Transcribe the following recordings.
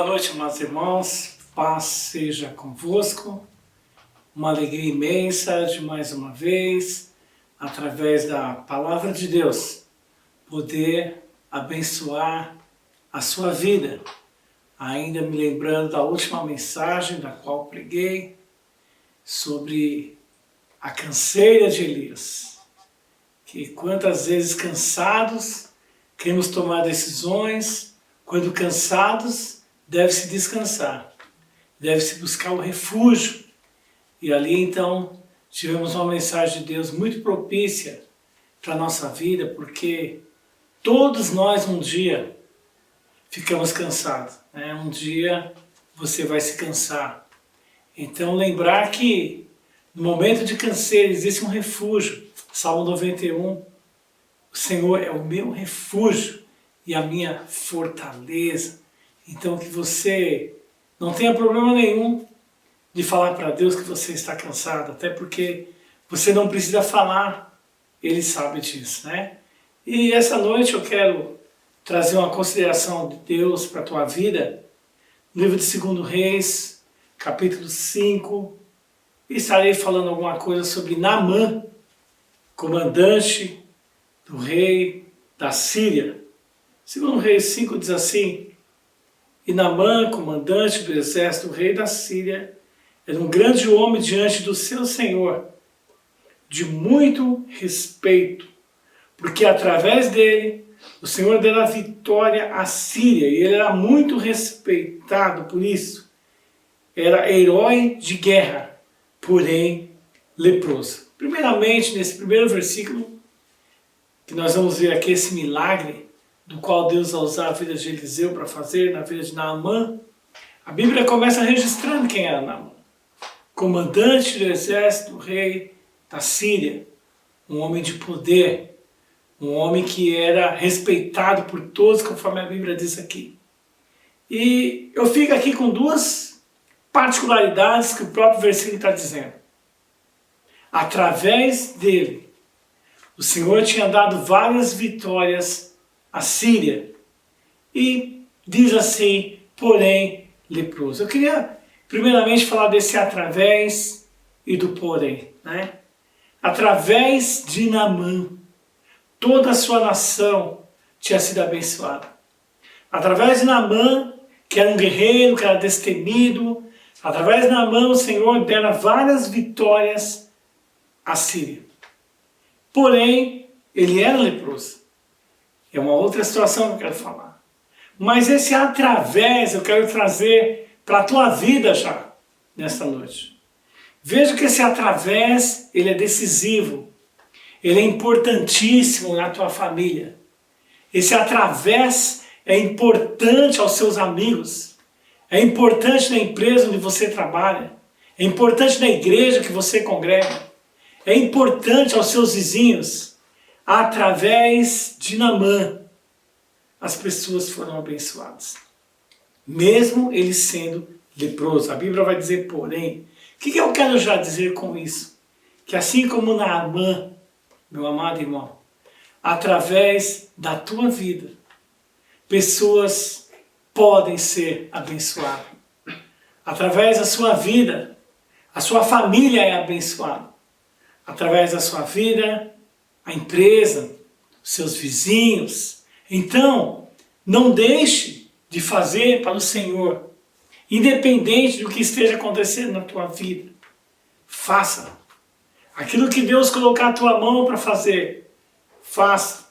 Boa noite, amados irmãos, paz seja convosco, uma alegria imensa de mais uma vez, através da Palavra de Deus, poder abençoar a sua vida. Ainda me lembrando da última mensagem da qual preguei, sobre a canseira de Elias, que quantas vezes cansados, queremos tomar decisões, quando cansados, deve-se descansar, deve-se buscar o refúgio. E ali então tivemos uma mensagem de Deus muito propícia para a nossa vida, porque todos nós um dia ficamos cansados, né? Um dia você vai se cansar. Então lembrar que no momento de canseira existe um refúgio. Salmo 91, o Senhor é o meu refúgio e a minha fortaleza. Então que você não tenha problema nenhum de falar para Deus que você está cansado, até porque você não precisa falar, Ele sabe disso, né? E essa noite eu quero trazer uma consideração de Deus para a tua vida, no livro de 2 Reis, capítulo 5, e estarei falando alguma coisa sobre Naamã, comandante do rei da Síria. 2 Reis 5 diz assim: E Naamã, comandante do exército do rei da Síria, era um grande homem diante do seu senhor, de muito respeito, porque através dele o Senhor deu a vitória à Síria, e ele era muito respeitado por isso. Era herói de guerra, porém leproso. Primeiramente, nesse primeiro versículo, que nós vamos ver aqui esse milagre, do qual Deus vai usar a vida de Eliseu para fazer na vida de Naamã, a Bíblia começa registrando quem era Naamã. Comandante do exército do rei da Síria, um homem de poder, um homem que era respeitado por todos, conforme a Bíblia diz aqui. E eu fico aqui com duas particularidades que o próprio versículo está dizendo. Através dele, o Senhor tinha dado várias vitórias à Síria. E diz assim, porém leproso. Eu queria primeiramente falar desse através e do porém, né? Através de Naamã, toda a sua nação tinha sido abençoada. Através de Naamã, que era um guerreiro, que era destemido, através de Naamã o Senhor dera várias vitórias à Síria. Porém, ele era leproso. É uma outra situação que eu quero falar. Mas esse através eu quero trazer para a tua vida já, nesta noite. Veja que esse através, ele é decisivo. Ele é importantíssimo na tua família. Esse através é importante aos seus amigos. É importante na empresa onde você trabalha. É importante na igreja que você congrega. É importante aos seus vizinhos. Através de Naamã, as pessoas foram abençoadas. Mesmo ele sendo leproso. A Bíblia vai dizer, porém, o que eu quero já dizer com isso? Que assim como Naamã, meu amado irmão, através da tua vida, pessoas podem ser abençoadas. Através da sua vida, a sua família é abençoada. Através da sua vida, a empresa, seus vizinhos. Então, não deixe de fazer para o Senhor, independente do que esteja acontecendo na tua vida. Faça. Aquilo que Deus colocar a tua mão para fazer, faça.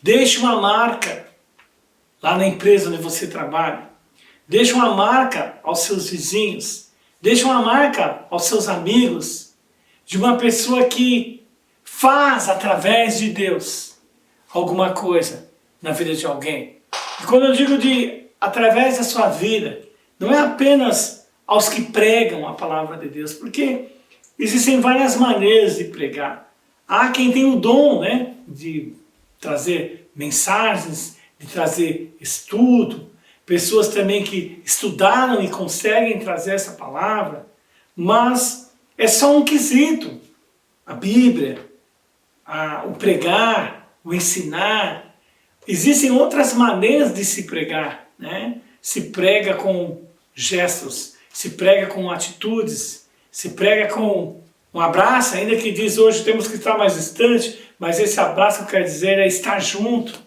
Deixe uma marca lá na empresa onde você trabalha. Deixe uma marca aos seus vizinhos. Deixe uma marca aos seus amigos, de uma pessoa que faz através de Deus alguma coisa na vida de alguém. E quando eu digo de através da sua vida, não é apenas aos que pregam a palavra de Deus, porque existem várias maneiras de pregar. Há quem tem o dom, né, de trazer mensagens, de trazer estudo, pessoas também que estudaram e conseguem trazer essa palavra, mas é só um quesito. A Bíblia, o pregar, o ensinar. Existem outras maneiras de se pregar, né? se prega com gestos, se prega com atitudes, se prega com um abraço, ainda que diz hoje temos que estar mais distante, mas esse abraço que eu quero dizer é estar junto,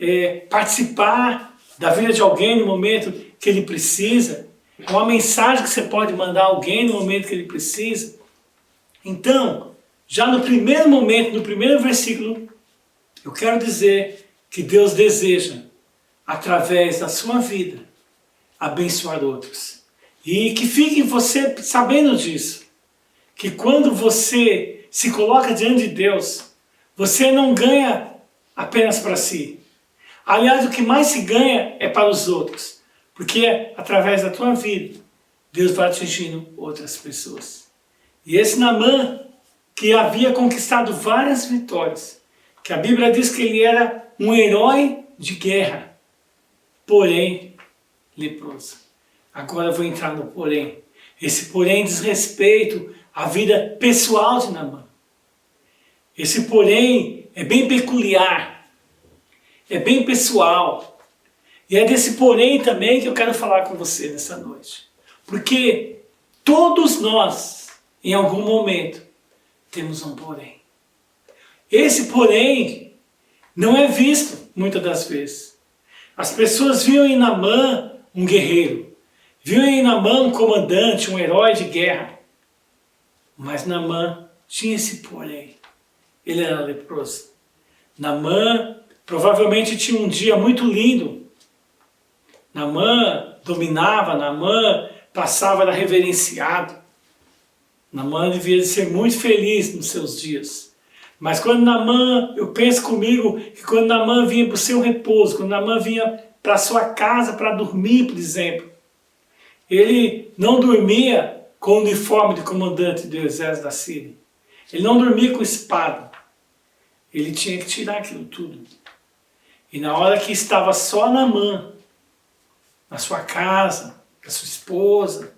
é participar da vida de alguém no momento que ele precisa, uma mensagem que você pode mandar a alguém no momento que ele precisa. Então, já no primeiro momento, no primeiro versículo, eu quero dizer que Deus deseja, através da sua vida, abençoar outros. E que fique você sabendo disso, que quando você se coloca diante de Deus, você não ganha apenas para si. Aliás, o que mais se ganha é para os outros, porque através da tua vida, Deus vai atingindo outras pessoas. E esse Naamã, que havia conquistado várias vitórias, que a Bíblia diz que ele era um herói de guerra, porém leproso. Agora eu vou entrar no porém. Esse porém diz respeito à vida pessoal de Naamã. Esse porém é bem peculiar, é bem pessoal. E é desse porém também que eu quero falar com você nessa noite. Porque todos nós, em algum momento, temos um porém. Esse porém não é visto muitas das vezes. As pessoas viam em Naamã um guerreiro, viam em Naamã um comandante, um herói de guerra. Mas Naamã tinha esse porém. Ele era leproso. Naamã provavelmente tinha um dia muito lindo. Naamã dominava, Naamã passava, era reverenciado. Naamã devia ser muito feliz nos seus dias. Mas quando Naamã, eu penso comigo que quando Naamã vinha para o seu repouso, quando Naamã vinha para a sua casa para dormir, por exemplo, ele não dormia com o uniforme de comandante do exército da Síria. Ele não dormia com espada. Ele tinha que tirar aquilo tudo. E na hora que estava só Naamã, na sua casa, com a sua esposa,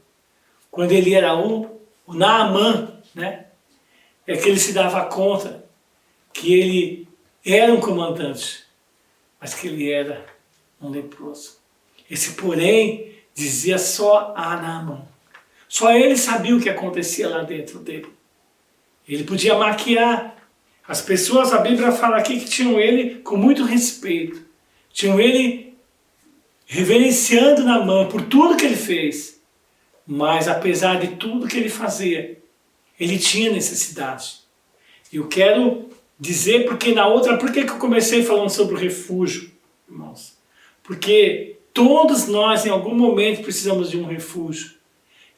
quando ele era o Naamã, né? É que ele se dava conta que ele era um comandante, mas que ele era um leproso. Esse porém dizia só a Naamã. Só ele sabia o que acontecia lá dentro dele. Ele podia maquiar. As pessoas, a Bíblia fala aqui que tinham ele com muito respeito. Tinham ele reverenciando Naamã por tudo que ele fez. Mas apesar de tudo que ele fazia, ele tinha necessidade. Eu quero dizer porque na outra, por que eu comecei falando sobre o refúgio, irmãos? Porque todos nós em algum momento precisamos de um refúgio.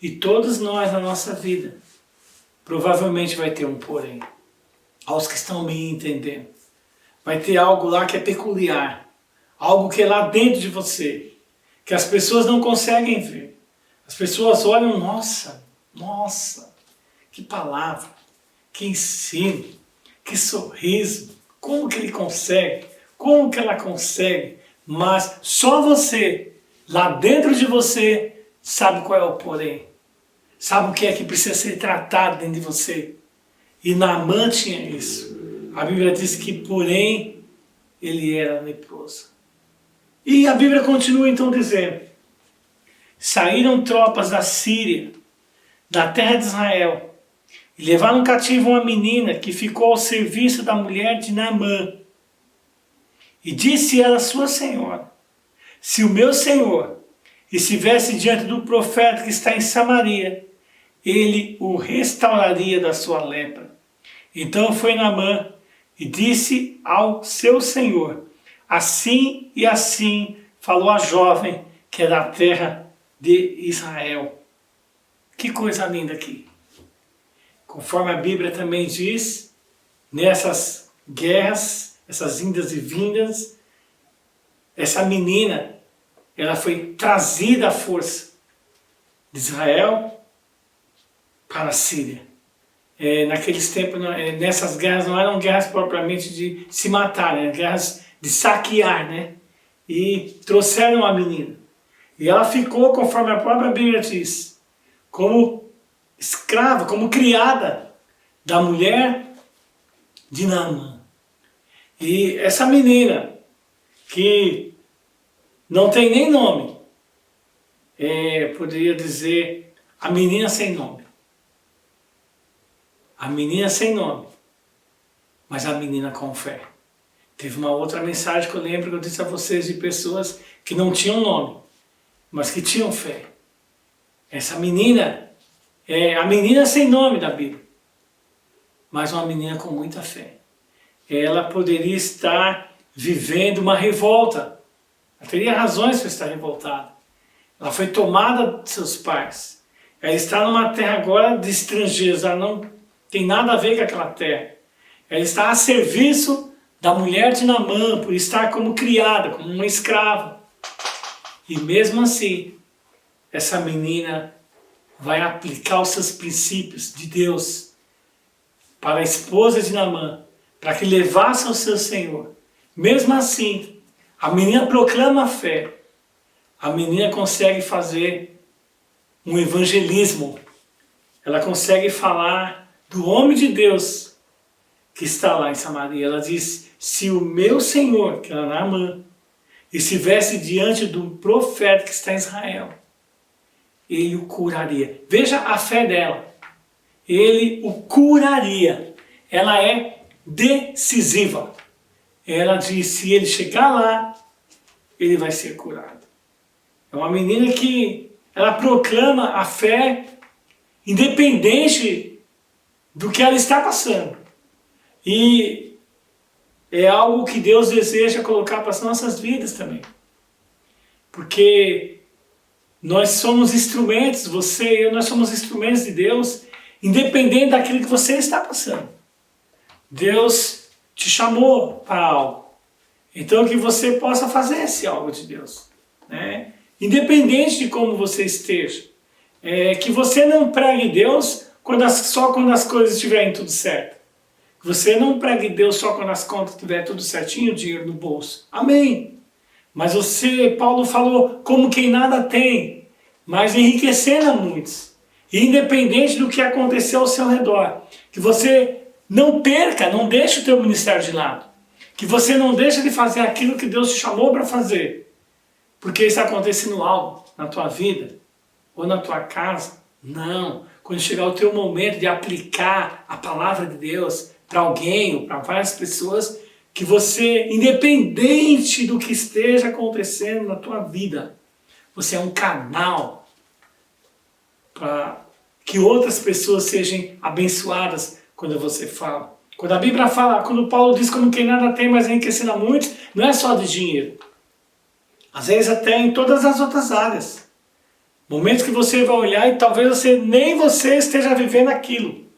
E todos nós na nossa vida provavelmente vai ter um porém. Aos que estão me entendendo. Vai ter algo lá que é peculiar. Algo que é lá dentro de você. Que as pessoas não conseguem ver. As pessoas olham, nossa, que palavra, que ensino, que sorriso, como que ele consegue, como que ela consegue, mas só você, lá dentro de você, sabe qual é o porém, sabe o que é que precisa ser tratado dentro de você. E Naamã tinha isso. A Bíblia diz que, porém, ele era leproso. E a Bíblia continua então dizendo: saíram tropas da Síria, da terra de Israel, e levaram cativo uma menina que ficou ao serviço da mulher de Naamã. E disse ela à sua senhora: se o meu senhor estivesse diante do profeta que está em Samaria, ele o restauraria da sua lepra. Então foi Naamã e disse ao seu senhor: assim e assim falou a jovem que é da terra de Israel. Que coisa linda aqui. Conforme a Bíblia também diz, nessas guerras, essas indas e vindas, essa menina, ela foi trazida à força de Israel para a Síria. Naqueles tempos, nessas guerras não eram guerras propriamente de se matar, eram guerras de saquear, né? E trouxeram a menina. E ela ficou, conforme a própria Bíblia diz, como escrava, como criada da mulher de Naamã. E essa menina, que não tem nem nome, poderia dizer a menina sem nome. A menina sem nome, mas a menina com fé. Teve uma outra mensagem que eu lembro que eu disse a vocês de pessoas que não tinham nome, mas que tinham fé. Essa menina é a menina sem nome da Bíblia, mas uma menina com muita fé. Ela poderia estar vivendo uma revolta. Ela teria razões para estar revoltada. Ela foi tomada de seus pais. Ela está numa terra agora de estrangeiros. Ela não tem nada a ver com aquela terra. Ela está a serviço da mulher de Naamã, por estar como criada, como uma escrava. E mesmo assim, essa menina vai aplicar os seus princípios de Deus para a esposa de Naamã, para que levasse ao seu Senhor. Mesmo assim, a menina proclama a fé. A menina consegue fazer um evangelismo. Ela consegue falar do homem de Deus que está lá em Samaria. Ela diz, se o meu Senhor, que era Naamã, estivesse diante do profeta que está em Israel, ele o curaria. Veja a fé dela. Ele o curaria. Ela é decisiva. Ela diz, se ele chegar lá, ele vai ser curado. É uma menina que ela proclama a fé independente do que ela está passando. E é algo que Deus deseja colocar para as nossas vidas também. Porque nós somos instrumentos, você e eu, nós somos instrumentos de Deus, independente daquilo que você está passando. Deus te chamou para algo. Então que você possa fazer esse algo de Deus. Né? Independente de como você esteja. Que você não pregue Deus só quando as coisas estiverem tudo certo. Que você não pregue Deus só quando as contas estiverem tudo certinho, o dinheiro no bolso. Amém. Mas Paulo falou, como quem nada tem, mas enriquecendo a muitos. E independente do que aconteceu ao seu redor. Que você não perca, não deixe o teu ministério de lado. Que você não deixe de fazer aquilo que Deus te chamou para fazer. Porque está acontecendo algo na tua vida, ou na tua casa. Não. Quando chegar o teu momento de aplicar a palavra de Deus para alguém, ou para várias pessoas, que você, independente do que esteja acontecendo na tua vida, você é um canal para que outras pessoas sejam abençoadas quando você fala. Quando a Bíblia fala, quando Paulo diz como quem nada tem, mas enriquecendo a muitos, não é só de dinheiro. Às vezes até em todas as outras áreas. Momentos que você vai olhar e talvez nem você esteja vivendo aquilo.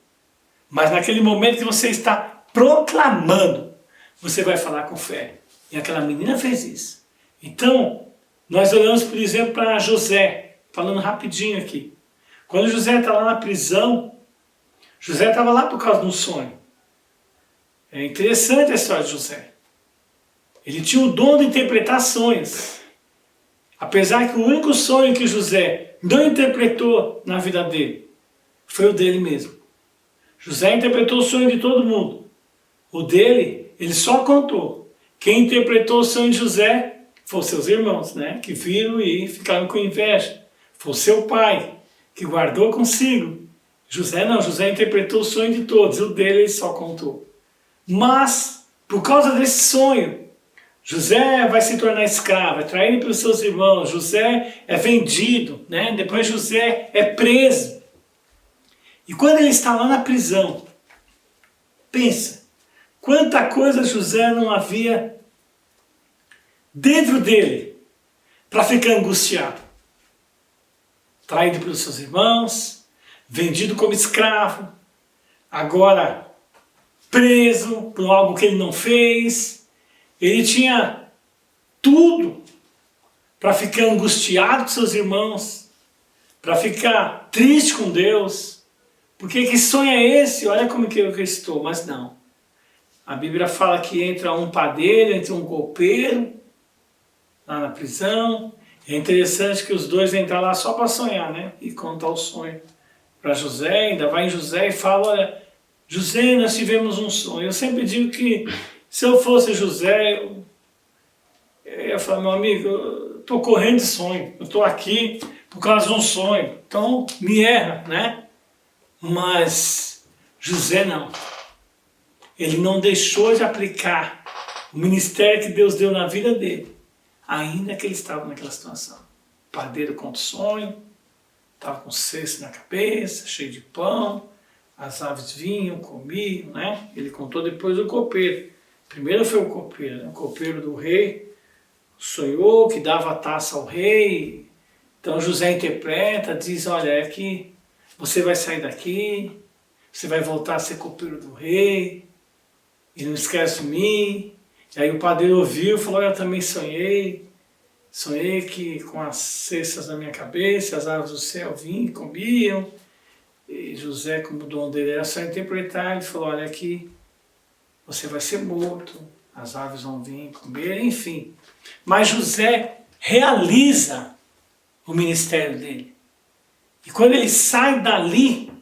Mas naquele momento que você está proclamando, você vai falar com fé. E aquela menina fez isso. Então, nós olhamos, por exemplo, para José. Falando rapidinho aqui. Quando José está lá na prisão, José estava lá por causa de um sonho. É interessante a história de José. Ele tinha o dom de interpretar sonhos. Apesar que o único sonho que José não interpretou na vida dele foi o dele mesmo. José interpretou o sonho de todo mundo. O dele, ele só contou. Quem interpretou o sonho de José foram seus irmãos, né? Que viram e ficaram com inveja. Foi o seu pai, que guardou consigo. José não, José interpretou o sonho de todos. E o dele ele só contou. Mas, por causa desse sonho, José vai se tornar escravo, é traído pelos seus irmãos, José é vendido, né? Depois José é preso. E quando ele está lá na prisão, pensa, quanta coisa José não havia dentro dele para ficar angustiado. Traído pelos seus irmãos, vendido como escravo, agora preso por algo que ele não fez. Ele tinha tudo para ficar angustiado com seus irmãos, para ficar triste com Deus. Porque que sonho é esse? Olha como que eu estou. Mas não. A Bíblia fala que entra um padeiro, entra um copeiro, lá na prisão. É interessante que os dois entram lá só para sonhar, né? E contar o sonho para José. Ainda vai em José e fala, olha, José, nós tivemos um sonho. Eu sempre digo que se eu fosse José, eu ia falar, meu amigo, eu estou correndo de sonho. Eu estou aqui por causa de um sonho. Então, me erra, né? Mas José não. Ele não deixou de aplicar o ministério que Deus deu na vida dele, ainda que ele estava naquela situação. O padeiro conta o sonho, estava com cesto na cabeça, cheio de pão, as aves vinham, comiam, né? Ele contou depois do copeiro. Primeiro foi o copeiro, né? O copeiro do rei sonhou que dava a taça ao rei. Então José interpreta, diz, olha, é que você vai sair daqui, você vai voltar a ser copeiro do rei, e não esquece de mim. E aí o padeiro ouviu e falou, eu também sonhei que com as cestas na minha cabeça, as aves do céu vinham e comiam. E José, como o dom dele era só interpretar, ele falou, olha aqui, você vai ser morto, as aves vão vir comer, enfim. Mas José realiza o ministério dele. E quando ele sai dali,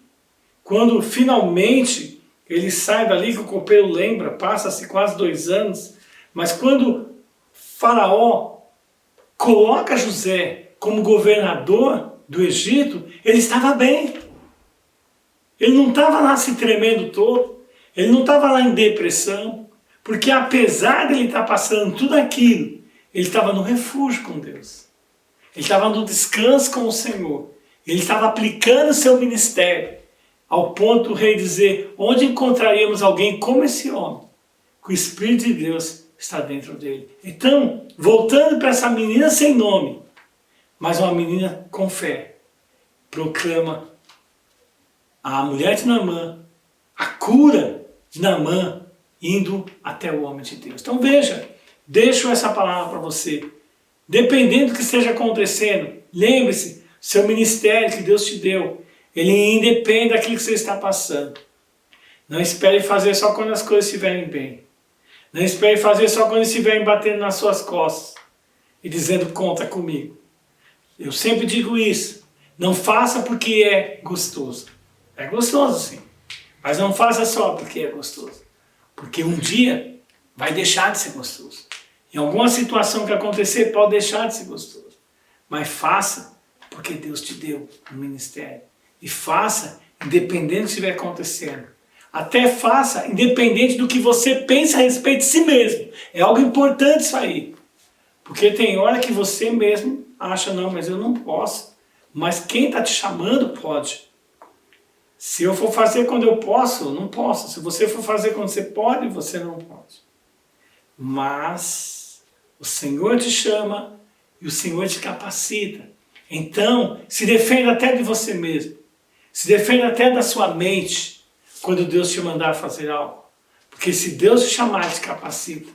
quando finalmente ele sai dali, que o copeiro lembra, passa-se quase 2 anos, mas quando Faraó coloca José como governador do Egito, ele estava bem. Ele não estava lá se tremendo todo, ele não estava lá em depressão, porque apesar de ele estar passando tudo aquilo, ele estava no refúgio com Deus. Ele estava no descanso com o Senhor. Ele estava aplicando o seu ministério, ao ponto do rei dizer, onde encontraríamos alguém como esse homem? Que o Espírito de Deus está dentro dele. Então, voltando para essa menina sem nome, mas uma menina com fé, proclama a mulher de Naamã, a cura de Naamã, indo até o homem de Deus. Então veja, deixo essa palavra para você. Dependendo do que esteja acontecendo, lembre-se, seu ministério que Deus te deu, ele independe daquilo que você está passando. Não espere fazer só quando as coisas estiverem bem. Não espere fazer só quando estiverem batendo nas suas costas e dizendo, conta comigo. Eu sempre digo isso. Não faça porque é gostoso. É gostoso sim. Mas não faça só porque é gostoso. Porque um dia vai deixar de ser gostoso. Em alguma situação que acontecer pode deixar de ser gostoso. Mas faça porque Deus te deu um ministério. E faça independente do que estiver acontecendo. Até faça independente do que você pensa a respeito de si mesmo. É algo importante isso aí. Porque tem hora que você mesmo acha, não, mas eu não posso. Mas quem está te chamando pode. Se eu for fazer quando eu posso, eu não posso. Se você for fazer quando você pode, você não pode. Mas o Senhor te chama e o Senhor te capacita. Então, se defenda até de você mesmo. Se defenda até da sua mente quando Deus te mandar fazer algo. Porque se Deus te chamar, te capacita.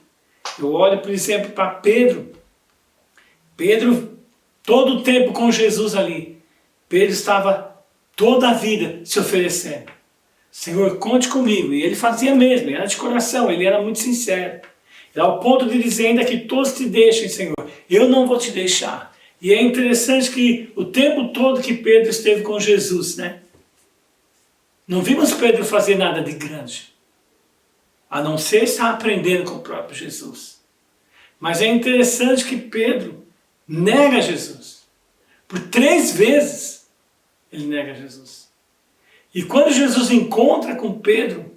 Eu olho, por exemplo, para Pedro. Pedro, todo o tempo com Jesus ali. Pedro estava toda a vida se oferecendo. Senhor, conte comigo. E ele fazia mesmo, ele era de coração, ele era muito sincero. Era ao ponto de dizer ainda que todos te deixem, Senhor. Eu não vou te deixar. E é interessante que o tempo todo que Pedro esteve com Jesus, né? Não vimos Pedro fazer nada de grande. A não ser estar aprendendo com o próprio Jesus. Mas é interessante que Pedro nega Jesus. Por 3 vezes ele nega Jesus. E quando Jesus encontra com Pedro,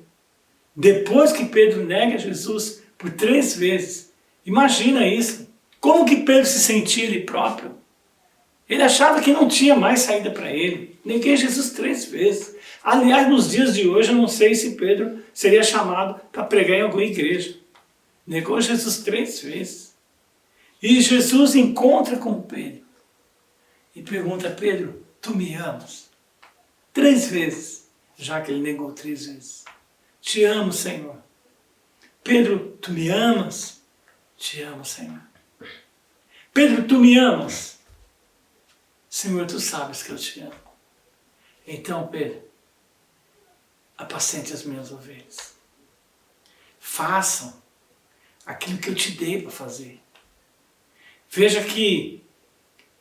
depois que Pedro nega Jesus por 3 vezes, imagina isso. Como que Pedro se sentia ele próprio? Ele achava que não tinha mais saída para ele. Neguei Jesus 3 vezes. Aliás, nos dias de hoje, eu não sei se Pedro seria chamado para pregar em alguma igreja. Negou Jesus 3 vezes. E Jesus encontra com Pedro e pergunta, Pedro, tu me amas? 3 vezes, já que ele negou 3 vezes. Te amo, Senhor. Pedro, tu me amas? Te amo, Senhor. Pedro, tu me amas? Senhor, tu sabes que eu te amo. Então, Pedro, apacente as minhas ovelhas. Façam aquilo que eu te dei para fazer. Veja que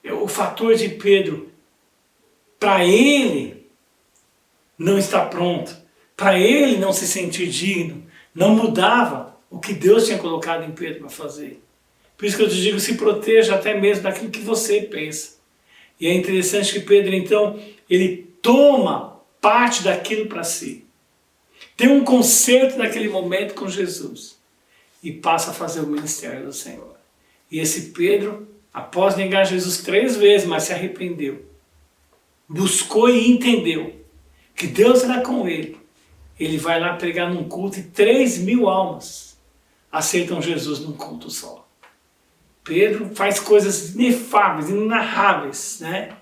o fator de Pedro, para ele não estar pronto, para ele não se sentir digno, não mudava o que Deus tinha colocado em Pedro para fazer. Por isso que eu te digo, se proteja até mesmo daquilo que você pensa. E é interessante que Pedro, então, ele toma parte daquilo para si. Tem um concerto naquele momento com Jesus. E passa a fazer o ministério do Senhor. E esse Pedro, após negar Jesus 3 vezes, mas se arrependeu. Buscou e entendeu que Deus era com ele. Ele vai lá pregar num culto e 3.000 almas aceitam Jesus num culto só. Pedro faz coisas inefáveis, inenarráveis, né?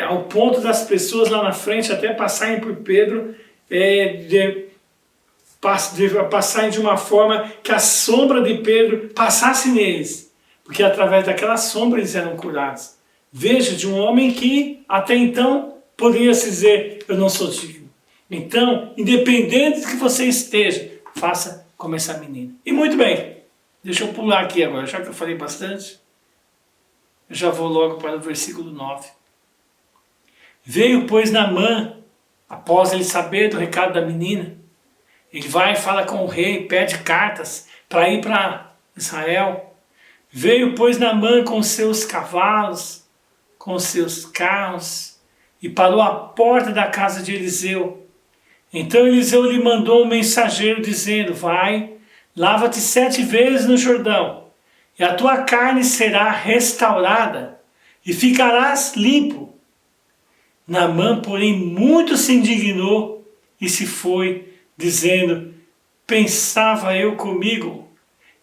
Ao ponto das pessoas lá na frente até passarem por Pedro, passarem de uma forma que a sombra de Pedro passasse neles, porque através daquela sombra eles eram curados. Veja, de um homem que até então poderia se dizer, eu não sou digno. Então, independente de que você esteja, faça como essa menina. E muito bem, deixa eu pular aqui agora, já que eu falei bastante, eu já vou logo para o versículo 9. Veio, pois, Naamã, após ele saber do recado da menina, ele vai e fala com o rei, pede cartas para ir para Israel. Veio, pois, Naamã com seus cavalos, com seus carros, e parou à porta da casa de Eliseu. Então Eliseu lhe mandou um mensageiro dizendo, vai, lava-te 7 vezes no Jordão, e a tua carne será restaurada, e ficarás limpo. Naamã, porém, muito se indignou e se foi, dizendo, pensava eu comigo,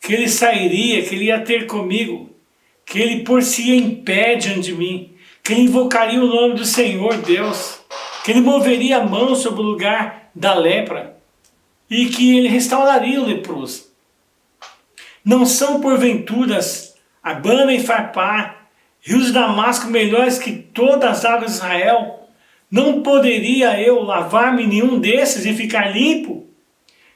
que ele sairia, que ele ia ter comigo, que ele por-se-ia em pé diante de mim, que ele invocaria o nome do Senhor Deus, que ele moveria a mão sobre o lugar da lepra, e que ele restauraria o leproso. Não são porventuras Abana e Farpá, rios de Damasco melhores que todas as águas de Israel? Não poderia eu lavar-me em nenhum desses e ficar limpo?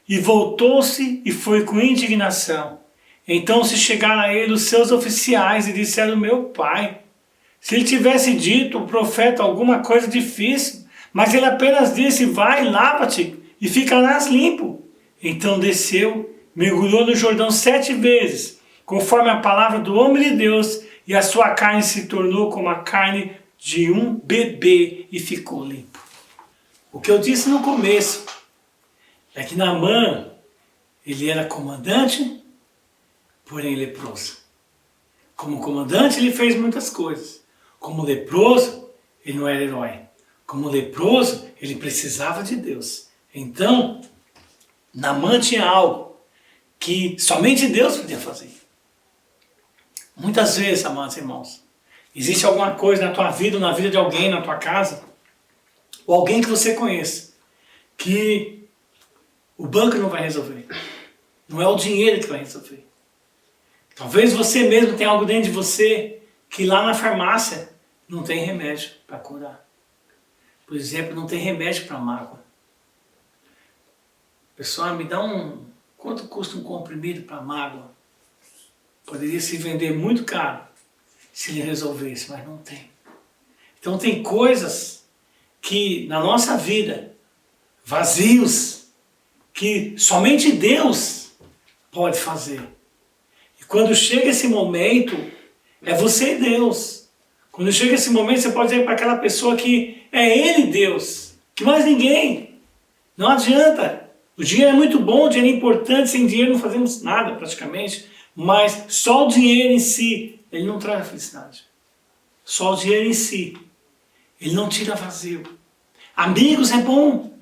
E voltou-se e foi com indignação. Então se chegaram a ele os seus oficiais e disseram, meu pai, se ele tivesse dito, o profeta, alguma coisa difícil, mas ele apenas disse, vai, lava-te e ficarás limpo. Então desceu, mergulhou no Jordão 7 vezes, conforme a palavra do homem de Deus, e a sua carne se tornou como a carne de um bebê e ficou limpo. O que eu disse no começo é que Naamã, ele era comandante, porém leproso. Como comandante ele fez muitas coisas. Como leproso, ele não era herói. Como leproso, ele precisava de Deus. Então, Naamã tinha algo que somente Deus podia fazer. Muitas vezes, amados irmãos, existe alguma coisa na tua vida, ou na vida de alguém, na tua casa, ou alguém que você conheça, que o banco não vai resolver. Não é o dinheiro que vai resolver. Talvez você mesmo tenha algo dentro de você que lá na farmácia não tem remédio para curar. Por exemplo, não tem remédio para mágoa. Pessoal, me dá quanto custa um comprimido para mágoa? Poderia se vender muito caro se ele resolvesse, mas não tem. Então tem coisas que na nossa vida, vazios, que somente Deus pode fazer. E quando chega esse momento, é você e Deus. Quando chega esse momento, você pode dizer para aquela pessoa que é Ele Deus, que mais ninguém. Não adianta. O dinheiro é muito bom, o dinheiro é importante, sem dinheiro não fazemos nada praticamente, mas só o dinheiro em si, ele não traz a felicidade. Só o dinheiro em si, ele não tira vazio. Amigos é bom,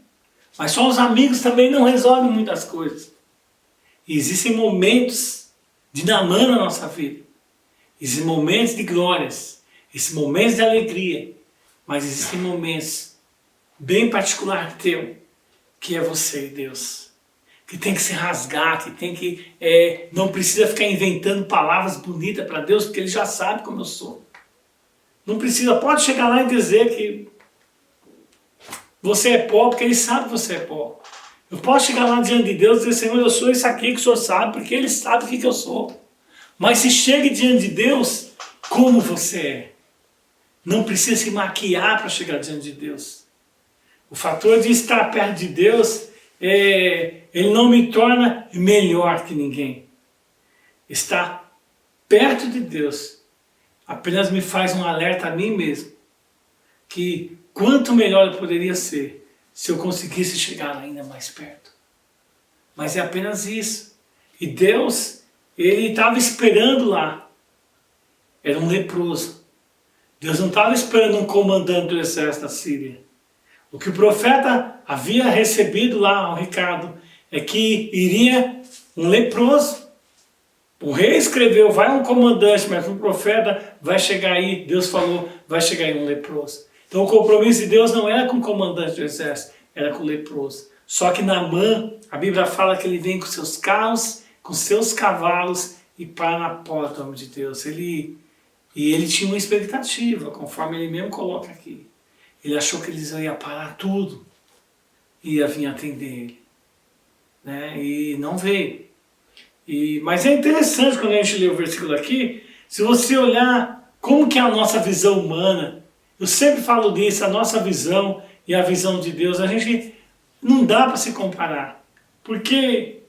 mas só os amigos também não resolvem muitas coisas. E existem momentos de Naamã na nossa vida. Existem momentos de glórias, existem momentos de alegria, mas existem momentos bem particulares teu, que é você e Deus. Que tem que se rasgar, que tem que... não precisa ficar inventando palavras bonitas para Deus, porque Ele já sabe como eu sou. Não precisa, pode chegar lá e dizer que você é pó, porque Ele sabe que você é pó. Eu posso chegar lá diante de Deus e dizer, Senhor, eu sou isso aqui que o Senhor sabe, porque Ele sabe o que eu sou. Mas se chega diante de Deus, como você é. Não precisa se maquiar para chegar diante de Deus. O fator de estar perto de Deus, Ele não me torna melhor que ninguém. Estar perto de Deus apenas me faz um alerta a mim mesmo, que quanto melhor eu poderia ser se eu conseguisse chegar ainda mais perto. Mas é apenas isso. E Deus, Ele estava esperando lá. Era um leproso. Deus não estava esperando um comandante do exército da Síria. O que o profeta havia recebido lá, o recado, é que iria um leproso. O rei escreveu, vai um comandante, mas o profeta vai chegar aí, Deus falou, vai chegar aí um leproso. Então o compromisso de Deus não era com o comandante do exército, era com o leproso. Só que Naamã, a Bíblia fala que ele vem com seus carros, com seus cavalos e para na porta do nome de Deus. E ele tinha uma expectativa, conforme ele mesmo coloca aqui. Ele achou que eles iam parar tudo e ia vir atender ele. Né? E não veio. Mas é interessante quando a gente lê o versículo aqui, se você olhar como que é a nossa visão humana, eu sempre falo disso, a nossa visão e a visão de Deus, a gente não dá para se comparar. Porque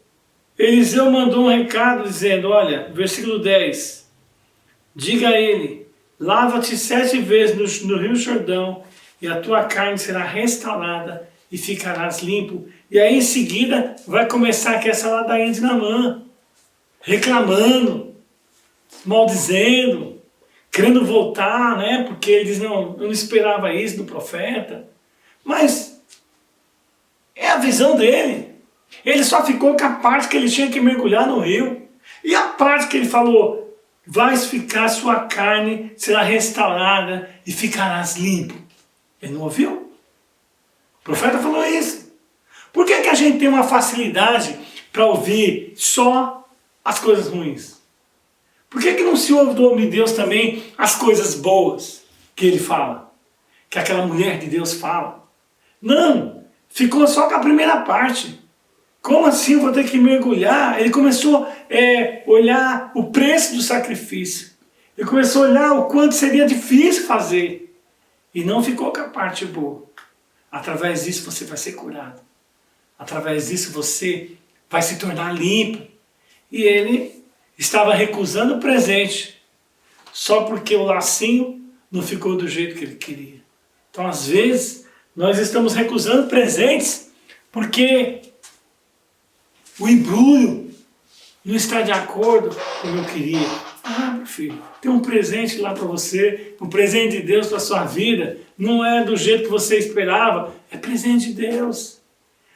Eliseu mandou um recado dizendo, olha, versículo 10, diga a ele, lava-te 7 vezes no rio Jordão, e a tua carne será restaurada e ficarás limpo. E aí em seguida vai começar aqui essa ladainha de Naamã, reclamando, maldizendo, querendo voltar, né? Porque ele diz, não, eu não esperava isso do profeta. Mas é a visão dele. Ele só ficou com a parte que ele tinha que mergulhar no rio. E a parte que ele falou, vais ficar, sua carne será restaurada e ficarás limpo. Ele não ouviu? O profeta falou isso. Por que a gente tem uma facilidade para ouvir só as coisas ruins? Por que não se ouve do homem de Deus também as coisas boas que ele fala? Que aquela mulher de Deus fala? Não, ficou só com a primeira parte. Como assim eu vou ter que mergulhar? Ele começou a olhar o preço do sacrifício. Ele começou a olhar o quanto seria difícil fazer. E não ficou com a parte boa. Através disso você vai ser curado. Através disso você vai se tornar limpo. E ele estava recusando o presente. Só porque o lacinho não ficou do jeito que ele queria. Então às vezes nós estamos recusando presentes porque o embrulho não está de acordo com o que eu queria. Ah, meu filho, tem um presente lá para você, um presente de Deus para a sua vida. Não é do jeito que você esperava, é presente de Deus.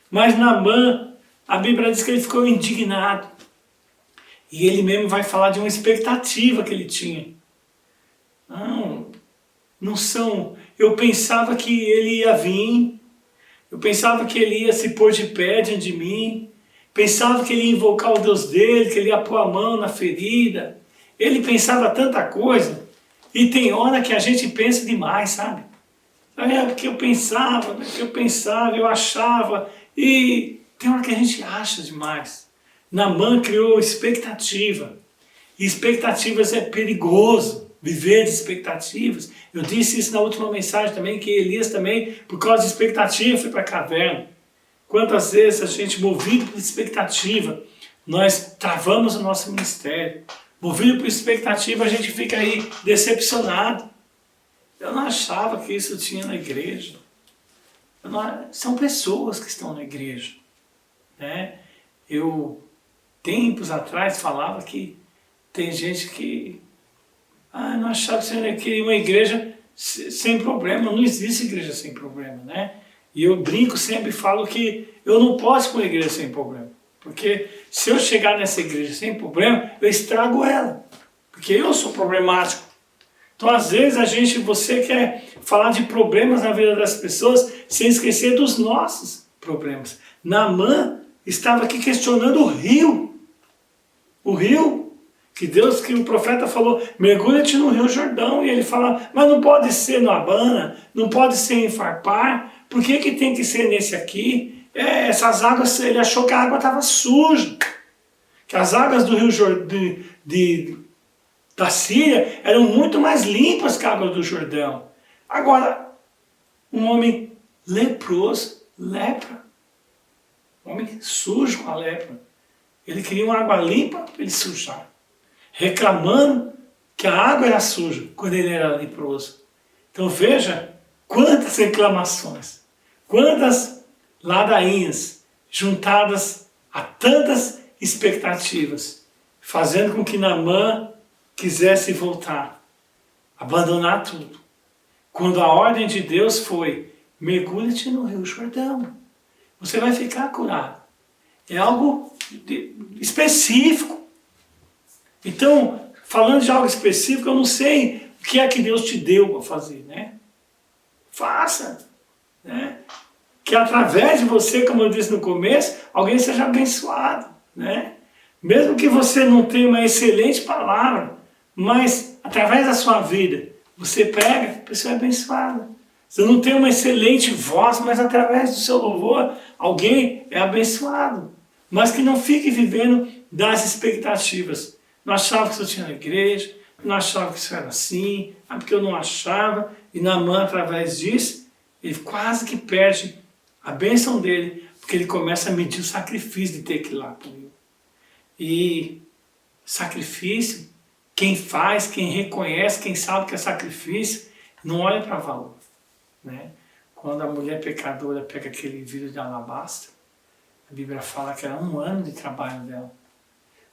Mas Naamã, a Bíblia diz que ele ficou indignado. E ele mesmo vai falar de uma expectativa que ele tinha. Não são... Eu pensava que ele ia vir, eu pensava que ele ia se pôr de pé diante de mim, pensava que ele ia invocar o Deus dele, que ele ia pôr a mão na ferida. Ele pensava tanta coisa, e tem hora que a gente pensa demais, sabe? Porque eu pensava, eu achava, e tem hora que a gente acha demais. Naamã criou expectativa, e expectativas é perigoso, viver de expectativas. Eu disse isso na última mensagem também, que Elias também, por causa de expectativa, foi para a caverna. Quantas vezes a gente, movido por expectativa, nós travamos o nosso ministério. Movido por expectativa, a gente fica aí decepcionado. Eu não achava que isso tinha na igreja. São pessoas que estão na igreja. Né? Eu, tempos atrás, falava que tem gente que... não achava que uma igreja sem problema. Não existe igreja sem problema, né? E eu brinco, sempre falo que eu não posso ir para uma igreja sem problema. Porque se eu chegar nessa igreja sem problema, eu estrago ela. Porque eu sou problemático. Então às vezes você quer falar de problemas na vida das pessoas sem esquecer dos nossos problemas. Naamã estava aqui questionando o rio. O rio que o profeta falou, mergulha-te no rio Jordão. E ele fala, mas não pode ser no Abana, não pode ser em Farpar. Por que tem que ser nesse aqui? Essas águas, ele achou que a água estava suja. Que as águas do rio da Síria eram muito mais limpas que a água do Jordão. Agora, um homem leproso, lepra. Um homem sujo com a lepra. Ele queria uma água limpa para ele sujar. Reclamando que a água era suja quando ele era leproso. Então veja quantas reclamações, quantas ladainhas juntadas a tantas expectativas, fazendo com que Naamã quisesse voltar, abandonar tudo. Quando a ordem de Deus foi, mergulhe-te no Rio Jordão, você vai ficar curado. É algo específico. Então, falando de algo específico, eu não sei o que é que Deus te deu para fazer, né? Faça, né? Que através de você, como eu disse no começo, alguém seja abençoado, né? Mesmo que você não tenha uma excelente palavra, mas através da sua vida, você prega, a pessoa é abençoada. Você não tem uma excelente voz, mas através do seu louvor, alguém é abençoado. Mas que não fique vivendo das expectativas. Não achava que isso tinha na igreja, não achava que isso era assim, porque eu não achava. E Naamã, através disso, ele quase que perde a bênção dele, porque ele começa a medir o sacrifício de ter que ir lá comigo. E sacrifício, quem faz, quem reconhece, quem sabe que é sacrifício, não olha para valor, né? Quando a mulher pecadora pega aquele vidro de alabastro, a Bíblia fala que era 1 ano de trabalho dela.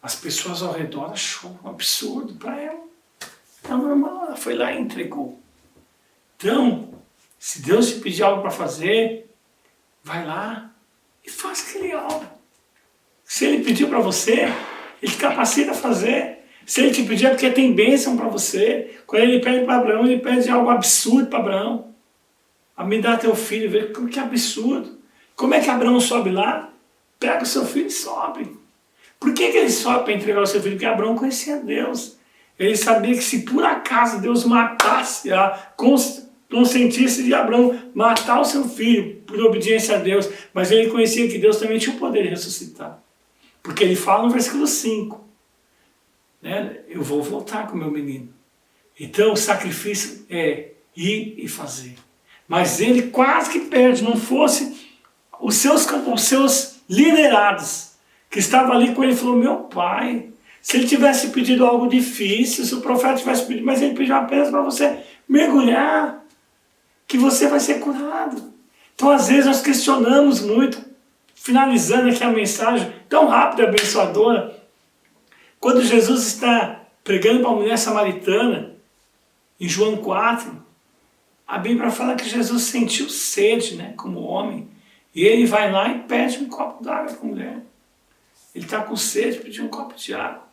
As pessoas ao redor achou um absurdo para ela. Então, normal, ela foi lá e entregou. Então, se Deus te pedir algo para fazer, vai lá e faz aquele algo. Se Ele pediu para você, Ele te capacita a fazer. Se Ele te pedir é porque tem bênção para você. Quando Ele pede para Abraão, Ele pede algo absurdo para Abraão. A me dar teu filho, ver que absurdo. Como é que Abraão sobe lá? Pega o seu filho e sobe. Por que ele sobe para entregar o seu filho? Porque Abraão conhecia Deus. Ele sabia que se por acaso Deus matasse, consentisse de Abraão matar o seu filho por obediência a Deus, mas ele conhecia que Deus também tinha o poder de ressuscitar. Porque ele fala no versículo 5, né? Eu vou voltar com o meu menino. Então o sacrifício é ir e fazer. Mas ele quase que perde, não fosse os seus liderados que estavam ali com ele, falou, meu pai, se ele tivesse pedido algo difícil, se o profeta tivesse pedido, mas ele pediu apenas para você mergulhar, que você vai ser curado. Então às vezes nós questionamos muito, finalizando aqui a mensagem, tão rápida e abençoadora, quando Jesus está pregando para a mulher samaritana, em João 4, a Bíblia fala que Jesus sentiu sede, né, como homem, e ele vai lá e pede um copo d'água para a mulher. Ele está com sede, pediu um copo de água.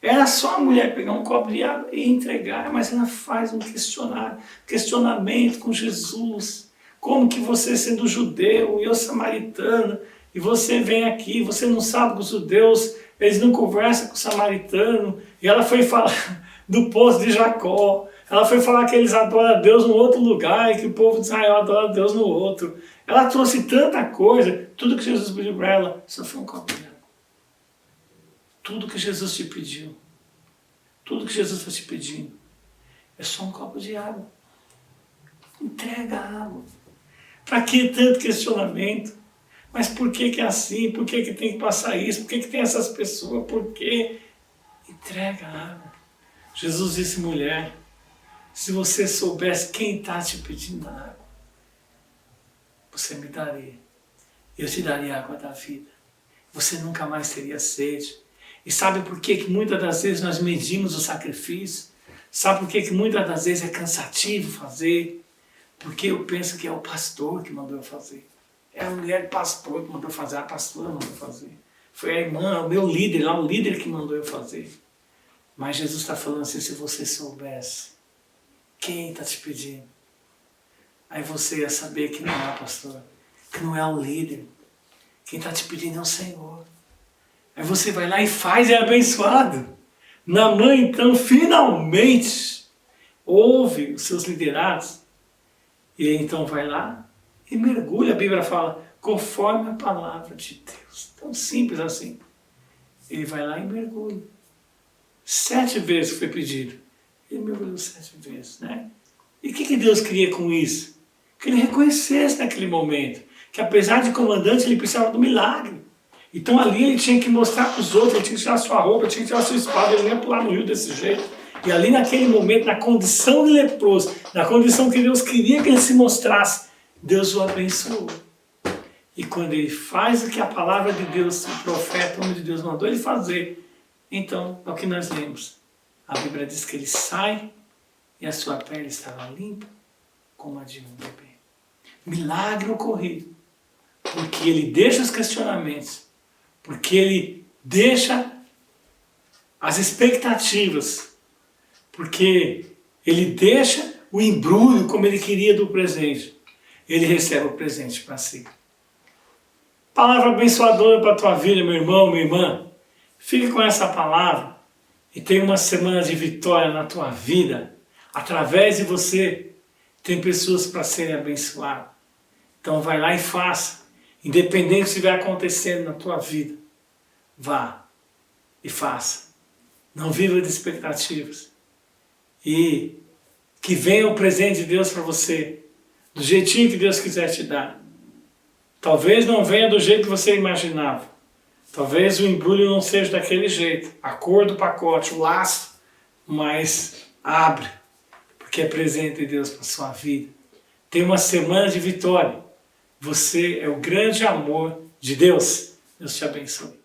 Era só a mulher pegar um copo de água e entregar, mas ela faz um questionamento com Jesus. Como que você, sendo judeu e eu samaritano, e você vem aqui, você não sabe que os judeus, eles não conversam com o samaritano, e ela foi falar do poço de Jacó, ela foi falar que eles adoram a Deus num outro lugar e que o povo de Israel adora a Deus no outro. Ela trouxe tanta coisa, tudo que Jesus pediu para ela, só foi um copo de água. Tudo que Jesus te pediu, tudo que Jesus está te pedindo, é só um copo de água. Entrega a água. Para que tanto questionamento? Mas por que é assim? Por que tem que passar isso? Por que tem essas pessoas? Por quê? Entrega a água. Jesus disse, mulher, se você soubesse quem está te pedindo a água, você me daria. Eu te daria a água da vida. Você nunca mais teria sede. E sabe por que muitas das vezes nós medimos o sacrifício? Sabe por que muitas das vezes é cansativo fazer? Porque eu penso que é o pastor que mandou eu fazer. É a mulher do pastor que mandou fazer, a pastora mandou fazer. Foi a irmã, o meu líder lá, o líder que mandou eu fazer. Mas Jesus está falando assim, se você soubesse quem está te pedindo, aí você ia saber que não é o pastor, que não é o líder. Quem está te pedindo é o Senhor. Aí você vai lá e faz e é abençoado. Naamã, então, finalmente ouve os seus liderados. E aí, então, vai lá e mergulha. A Bíblia fala, conforme a palavra de Deus. Tão simples assim. Ele vai lá e mergulha. 7 vezes foi pedido. Ele mergulhou 7 vezes, né? E o que Deus queria com isso? Que ele reconhecesse naquele momento que apesar de comandante, ele precisava do milagre. Então ali ele tinha que mostrar para os outros, ele tinha que tirar a sua roupa, tinha que tirar a sua espada, ele não ia pular no rio desse jeito. E ali naquele momento, na condição de leproso, na condição que Deus queria que ele se mostrasse, Deus o abençoou. E quando ele faz o que a palavra de Deus, o profeta, o homem de Deus mandou ele fazer, então é o que nós lemos. A Bíblia diz que ele sai e a sua pele estava limpa como a de um bebê. Milagre ocorrido, porque ele deixa os questionamentos, porque ele deixa as expectativas, porque ele deixa o embrulho como ele queria do presente. Ele recebe o presente para si. Palavra abençoadora para a tua vida, meu irmão, minha irmã. Fique com essa palavra e tenha uma semana de vitória na tua vida. Através de você, tem pessoas para serem abençoadas. Então vai lá e faça. Independente do que estiver acontecendo na tua vida, vá e faça. Não viva de expectativas. E que venha o presente de Deus para você, do jeitinho que Deus quiser te dar. Talvez não venha do jeito que você imaginava. Talvez o embrulho não seja daquele jeito. A cor do pacote, o laço, mas abre, porque é presente de Deus para a sua vida. Tem uma semana de vitória. Você é o grande amor de Deus. Deus te abençoe.